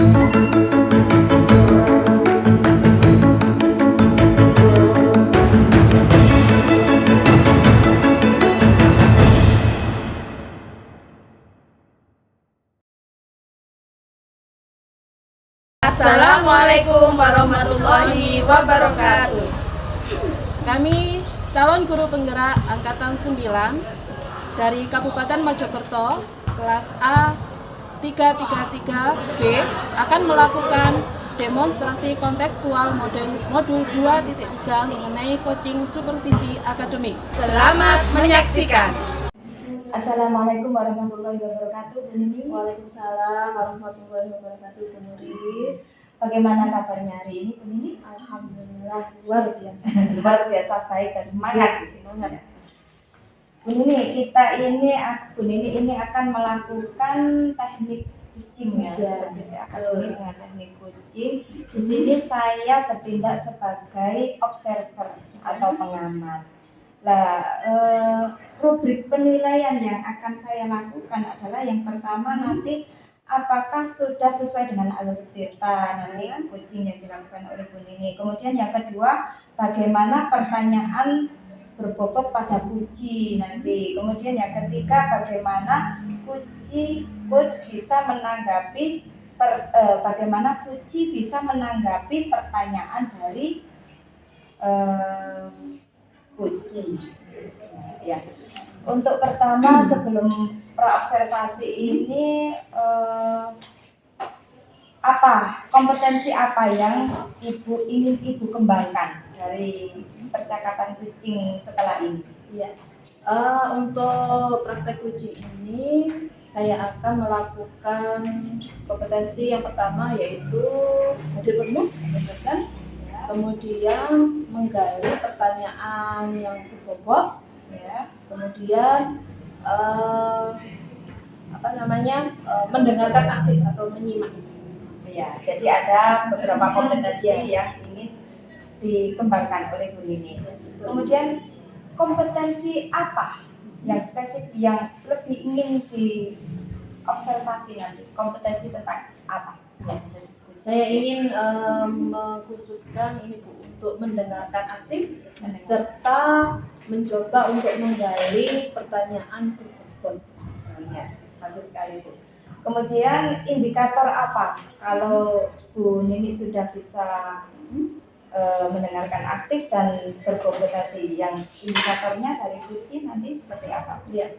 Assalamualaikum warahmatullahi wabarakatuh. Kami calon guru penggerak Angkatan 9 dari Kabupaten Mojokerto, kelas A 333B akan melakukan demonstrasi kontekstual modul 2.3 mengenai coaching supervisi akademik. Selamat menyaksikan. Assalamualaikum warahmatullahi wabarakatuh, Bu Nini. Waalaikumsalam warahmatullahi wabarakatuh, Bu Nuris. Bagaimana kabarnya hari ini, Bu Nini? Alhamdulillah luar biasa. Luar biasa baik dan semangat. Bu Nini, Bu Nini ini akan melakukan teknik coaching ya, supervisi akademik dengan teknik coaching. Di sini saya bertindak sebagai observer atau pengamat. Rubrik penilaian yang akan saya lakukan adalah yang pertama nanti apakah sudah sesuai dengan alur tirta nanti coaching yang dilakukan oleh Bu Nini. Kemudian yang kedua, bagaimana pertanyaan berbobot pada puji nanti. Kemudian yang ketiga, bagaimana coach bisa menanggapi pertanyaan dari coaching. Ya. Untuk pertama sebelum praobservasi ini kompetensi apa yang ingin Ibu kembangkan dari percakapan coaching setelah ini? Ya. Untuk praktek coaching ini saya akan melakukan kompetensi yang pertama yaitu hadir penuh, kemudian menggali pertanyaan yang berbobot, ya. Kemudian mendengarkan aktif atau menyimak. Ya, jadi ada beberapa kompetensi yang ingin dikembangkan oleh Bu Nini. Kemudian kompetensi apa yang spesifik yang lebih ingin diobservasi nanti? Kompetensi tentang apa? Ya, saya ingin mengkhususkan ini Bu untuk mendengarkan aktif serta mencoba untuk menggali pertanyaan berbobot. Ya, bagus sekali Bu. Kemudian indikator apa kalau Bu Nini sudah bisa mendengarkan aktif dan berbobot tadi, yang indikatornya dari coaching nanti seperti apa? Ya.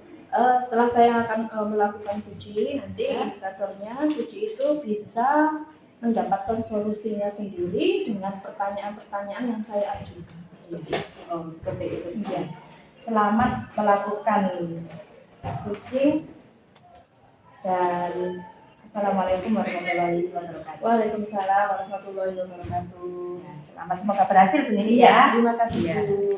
Setelah saya akan melakukan coaching, nanti indikatornya coaching itu bisa mendapatkan solusinya sendiri dengan pertanyaan-pertanyaan yang saya ajukan. Seperti itu. Ya. Selamat melakukan coaching dan Assalamualaikum warahmatullahi wabarakatuh. Waalaikumsalam warahmatullahi wabarakatuh. Selamat, semoga berhasil Bu Nini ya. Terima kasih Bu.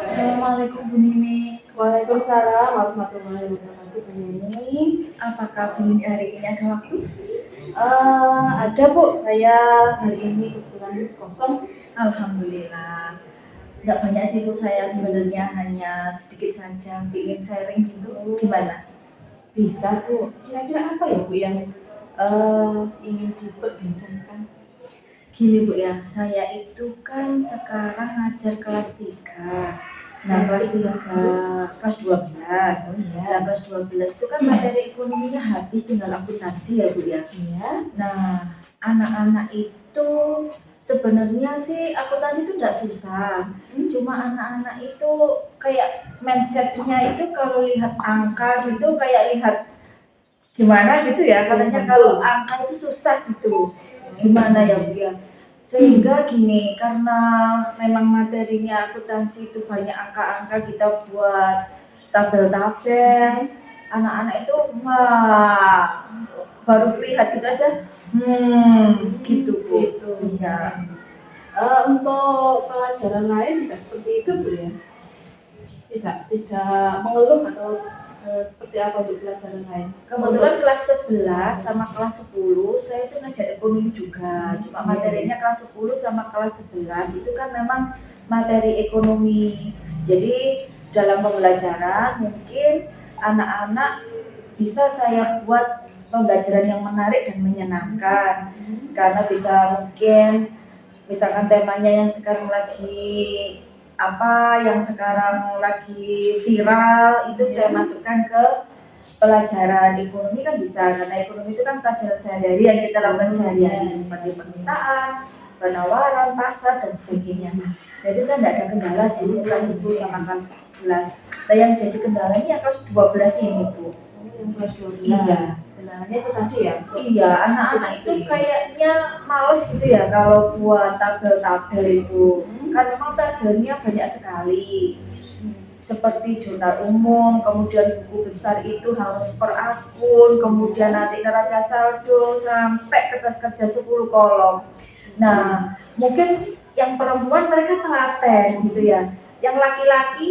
Assalamualaikum Bu Nini. Waalaikumsalam warahmatullahi wabarakatuh, Bu Nini. Apakah Bu Nini hari ini ada waktu? Ada Bu, saya hari ini kebetulan kosong. Alhamdulillah. Nggak banyak sih Bu, saya sebenarnya hanya sedikit saja ingin sharing gitu. Gimana? Bisa Bu, kira-kira apa ya Bu yang ingin diperbincangkan? Gini Bu ya, saya itu kan sekarang ngajar kelas 3. Nah, kelas 12. Nah, kelas 12 itu kan materi ekonominya habis, tinggal akuntansi ya Bu ya. Iya. Nah, anak-anak itu sebenarnya sih akuntansi itu tidak susah. Cuma anak-anak itu kayak mindsetnya itu kalau lihat angka gitu kayak lihat gimana gitu ya, katanya kalau angka itu susah gitu. Gimana ya Bu ya? Sehingga gini, karena memang materinya akuntansi itu banyak angka-angka, kita buat tabel-tabel, anak-anak itu baru lihat gitu aja, gitu Bu. Gitu. Iya. Untuk pelajaran lain tidak seperti itu Bu ya? Tidak mengeluh atau seperti apa untuk pelajaran lain? Kebetulan kelas 11 sama kelas 10 saya itu ngajar ekonomi juga. Cuma materinya kelas 10 sama kelas 11 itu kan memang materi ekonomi. Jadi dalam pembelajaran mungkin anak-anak bisa saya buat pembelajaran yang menarik dan menyenangkan, karena bisa mungkin misalkan temanya yang sekarang lagi apa, yang sekarang lagi viral itu saya masukkan ke pelajaran ekonomi kan bisa, karena ekonomi itu kan pelajaran sehari-hari yang kita lakukan sehari-hari seperti permintaan, penawaran, pasar dan sebagainya. Jadi saya tidak ada kendala sih kelas 10 sama kelas 11. Nah yang jadi kendala ini yang kelas 12 ini Bu. Yang kelas 12. Iya. Kendalanya itu tadi ya. Iya, anak-anak itu kayaknya males gitu ya kalau buat tabel-tabel itu. Kan memang tabelnya banyak sekali. Seperti jurnal umum, kemudian buku besar itu harus per akun, kemudian nanti neraca saldo sampai kertas kerja 10 kolom. Nah, mungkin yang perempuan mereka telaten gitu ya. Yang laki-laki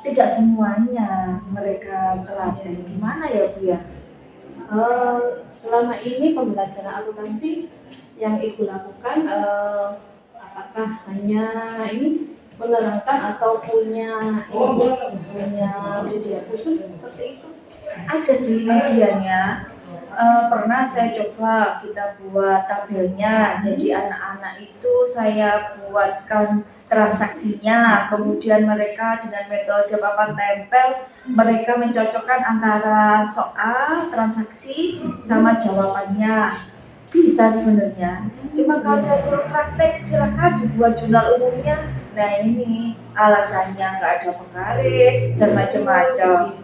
tidak semuanya mereka telaten. Gimana ya Bu ya? Selama ini pembelajaran akuntansi yang Ibu lakukan, apakah hanya ini menerangkan atau punya media khusus seperti itu? Ada sih medianya. Pernah saya coba kita buat tabelnya, jadi anak-anak itu saya buatkan transaksinya, kemudian mereka dengan metode papan tempel mereka mencocokkan antara soal, transaksi sama jawabannya. Bisa sebenarnya, cuma kalau saya suruh praktek silakan dibuat jurnal umumnya. Nah ini alasannya nggak ada penggaris dan macam-macam.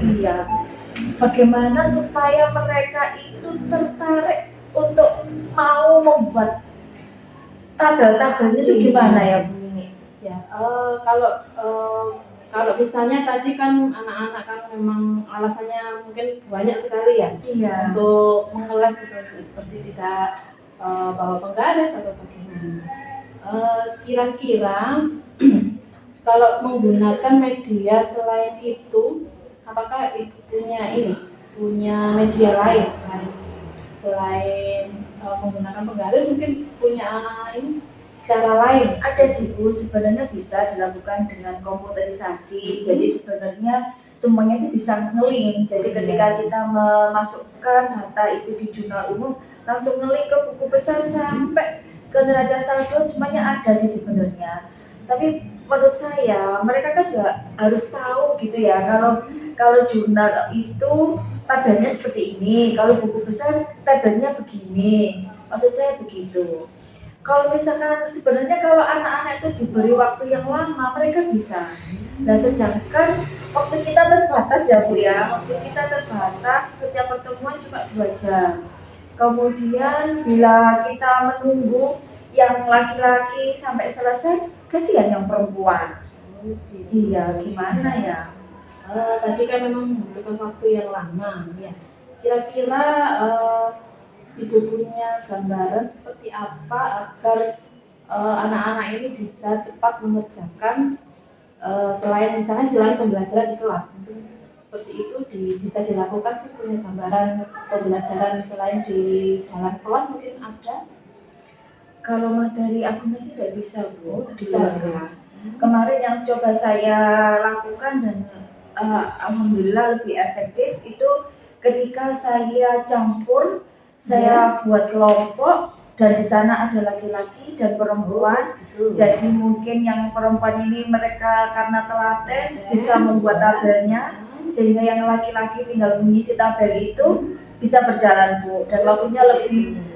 Iya, bagaimana supaya mereka itu tertarik untuk mau membuat tabel-tabelnya itu gimana ya Bu ini? Ya, kalau misalnya tadi kan anak-anak kan memang alasannya mungkin banyak sekali ya Iya. untuk mengelas itu seperti tidak bawa penggaris atau bagaimana. Kira-kira kalau menggunakan media selain itu, apakah Ibu punya media lain selain menggunakan penggaris, mungkin punya ini cara lain? Ada sih Bu, sebenarnya bisa dilakukan dengan komputerisasi. Jadi sebenarnya semuanya itu bisa nge-link. Jadi ketika kita memasukkan data itu di jurnal umum, langsung nge-link ke buku besar sampai ke neraca saldo, semuanya ada sih sebenarnya. Tapi menurut saya mereka kan juga harus tahu gitu ya, kalau jurnal itu tabelnya seperti ini, kalau buku besar tabelnya begini. Maksud saya begitu. Kalau misalkan sebenarnya kalau anak-anak itu diberi waktu yang lama, mereka bisa. Nah, sedangkan waktu kita terbatas ya Bu ya, waktu kita terbatas, setiap pertemuan cuma 2 jam. Kemudian bila kita menunggu yang laki-laki sampai selesai, kasihan yang perempuan. Iya, gimana ya? Tadi kan memang membutuhkan waktu yang lama ya. Kira-kira Ibu punya gambaran seperti apa agar anak-anak ini bisa cepat mengerjakan selain pembelajaran di kelas, mungkin seperti itu bisa dilakukan. Punya gambaran pembelajaran selain di dalam kelas mungkin ada? Kalau materi akuntansi tidak bisa Bu di luar kelas. Kemarin yang coba saya lakukan dan alhamdulillah lebih efektif itu ketika saya campur, saya buat kelompok dan di sana ada laki-laki dan perempuan. Jadi mungkin yang perempuan ini mereka karena telaten bisa membuat tabelnya, sehingga yang laki-laki tinggal mengisi tabel itu bisa berjalan Bu, dan waktunya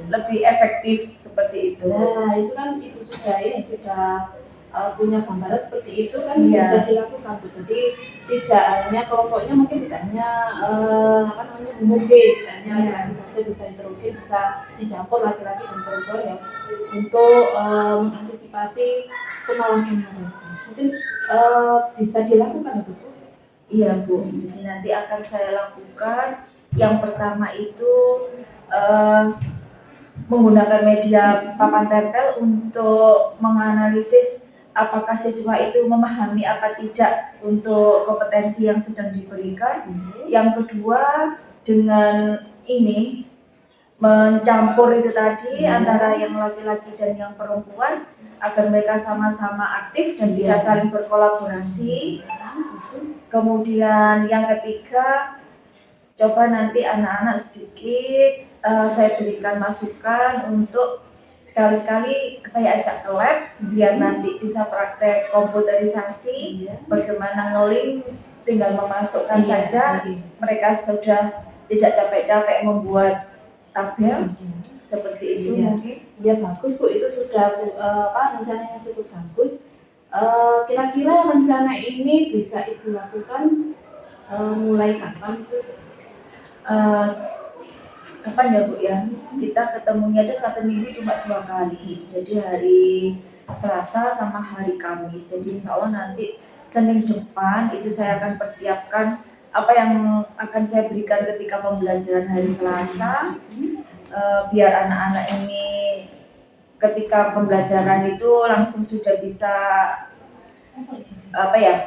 lebih efektif seperti itu. Nah, itu kan Ibu sudah punya gambaran seperti itu kan. Iya. Bisa dilakukan Bu. Jadi tidak hanya kelompoknya, mungkin tidak hanya homogen, tidak hanya laki-laki saja, bisa heterogen, bisa dicampur laki-laki dan perempuan ya, untuk mengantisipasi kemalasan mereka. Mungkin bisa dilakukan itu Bu. Iya Bu, jadi nanti akan saya lakukan. Yang pertama itu menggunakan media papan tempel untuk menganalisis apakah siswa itu memahami apa tidak untuk kompetensi yang sedang diberikan. Yang kedua, dengan ini mencampur itu tadi antara yang laki-laki dan yang perempuan agar mereka sama-sama aktif dan bisa saling berkolaborasi. Kemudian yang ketiga, coba nanti anak-anak sedikit saya berikan masukan untuk sekali-sekali saya ajak ke lab biar nanti bisa praktek komputerisasi, bagaimana nge-link tinggal memasukkan saja, mereka sudah tidak capek-capek membuat tabel seperti itu mungkin. Ya bagus Bu, itu sudah rencananya cukup bagus. Kira-kira rencana ini bisa Ibu lakukan mulai kapan Bu? Kapan ya Bu ya? Kita ketemunya itu 1 minggu cuma 2 kali. Jadi hari Selasa sama hari Kamis. Jadi insya Allah nanti Senin depan itu saya akan persiapkan apa yang akan saya berikan ketika pembelajaran hari Selasa. Biar anak-anak ini ketika pembelajaran itu langsung sudah bisa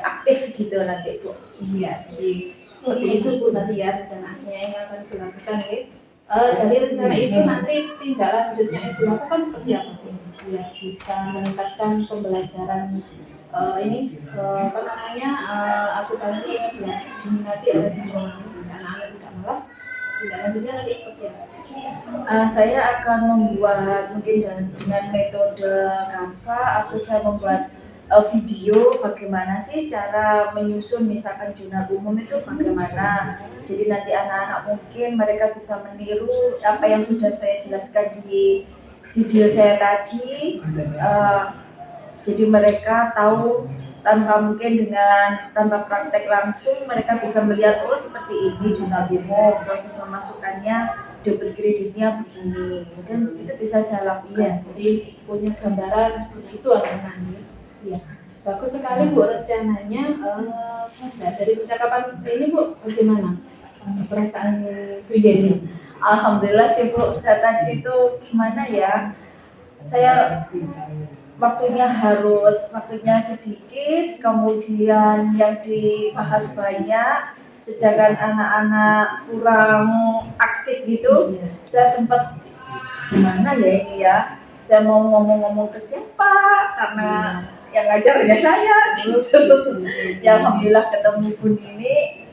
aktif gitu nanti Bu. Iya, jadi seperti itu Bu nanti ya rencananya yang akan dilakukan ya. Dari rencana itu nanti tindak lanjutnya Ibu lakukan seperti apa Bu? Biar bisa meningkatkan pembelajaran akuntansi ini biar diminati oleh semua anak-anak tidak malas. Tindak lanjutnya nanti seperti apa? Saya akan membuat mungkin dengan metode Canva atau saya membuat video bagaimana sih cara menyusun misalkan jurnal umum itu bagaimana. Jadi nanti anak-anak mungkin mereka bisa meniru apa yang sudah saya jelaskan di video saya tadi. Jadi mereka tahu tanpa praktek langsung mereka bisa melihat seperti ini jurnal umum, proses memasukkannya, debit kreditnya begini, mungkin itu bisa saya lakukan. Jadi punya gambaran seperti itu anak-anak. Ya, bagus sekali Bu rencananya. Dari percakapan ini Bu, bagaimana perasaan Bu Yeni? Alhamdulillah sih Bu, saya tadi itu gimana ya, saya waktunya sedikit, kemudian yang dibahas banyak, sedangkan anak-anak kurang aktif gitu. Saya sempat gimana ya ini ya, saya mau ngomong-ngomong ke siapa karena yang ngajar hanya saya gitu. Ya alhamdulillah ketemu Bu Nini.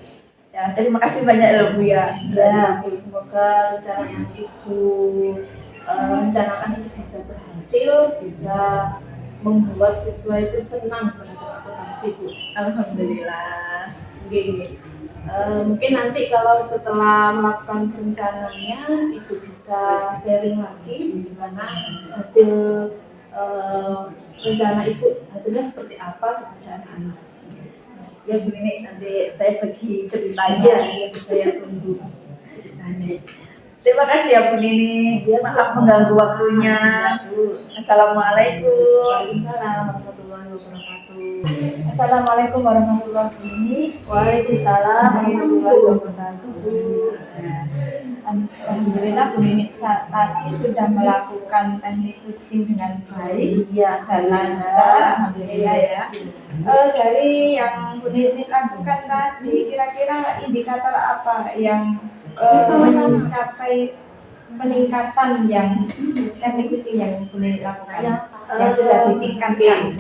Ya, terima kasih banyak ya Bu ya. Ya Bu, semoga rencana yang Ibu rencanakan ini bisa berhasil, bisa membuat siswa itu senang terhadap akuntansi Bu. Alhamdulillah. Mungkin nanti kalau setelah melakukan perencanaannya Ibu bisa sharing lagi gimana hasil rencana Ibu, hasilnya seperti apa kepada anak-anak. Ya Bu Nini, nanti saya bagi ceritanya. Ya, saya tunggu ceritanya. Terima kasih ya Bu Nini. Maaf mengganggu waktunya. Assalamualaikum. Waalaikumsalam warahmatullahi wabarakatuh. Assalamualaikum warahmatullahi wabarakatuh. Waalaikumsalam warahmatullahi wabarakatuh. Alhamdulillah Bu Nini tadi sudah melakukan teknik kucing dengan baik dan lancar. Alhamdulillah ya. Dari yang Bu Nini lakukan tadi, kira-kira indikator apa yang mencapai peningkatan yang teknik kucing yang Bu Nini lakukan yang sudah ditingkatkan?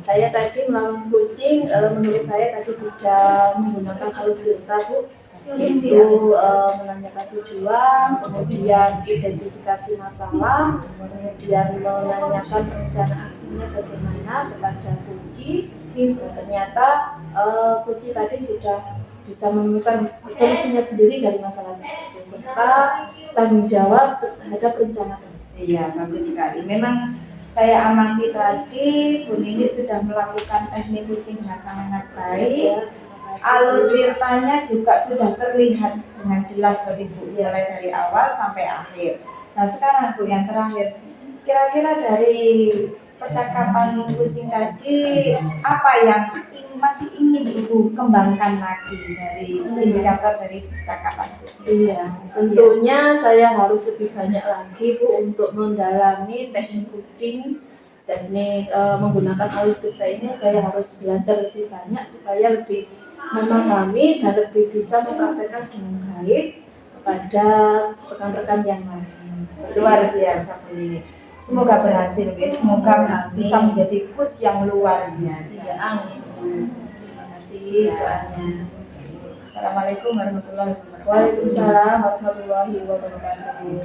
Saya tadi melawan kucing, menurut saya tadi sudah menggunakan algoritma Bu, itu menanyakan tujuan, kemudian identifikasi masalah, kemudian menanyakan rencana aksinya bagaimana kepada kunci. Ternyata kunci tadi sudah bisa menemukan solusinya sendiri dari masalah tersebut serta tanggung jawab terhadap rencana tersebut. Iya, bagus sekali. Memang saya amati tadi Bu Nini sudah melakukan teknik kucing dengan sangat baik. Alur ceritanya juga sudah terlihat dengan jelas dari Bu, mulai dari awal sampai akhir. Nah sekarang Bu, yang terakhir, kira-kira dari percakapan kucing tadi apa yang masih ingin Ibu kembangkan lagi dari indikator dari percakapan kucing? Iya, tentunya saya harus lebih banyak lagi Bu untuk mendalami teknik kucing, teknik menggunakan algoritma ini. Saya harus belajar lebih banyak supaya lebih memahami dan lebih bisa mempraktekkan dengan baik kepada rekan-rekan yang lain. Luar biasa Bu Nini. Semoga berhasil, guys. Semoga bisa menjadi coach yang luar biasa. Ya, amin. Terima kasih doanya. Assalamualaikum warahmatullahi wabarakatuh. Waalaikumsalam warahmatullahi wabarakatuh.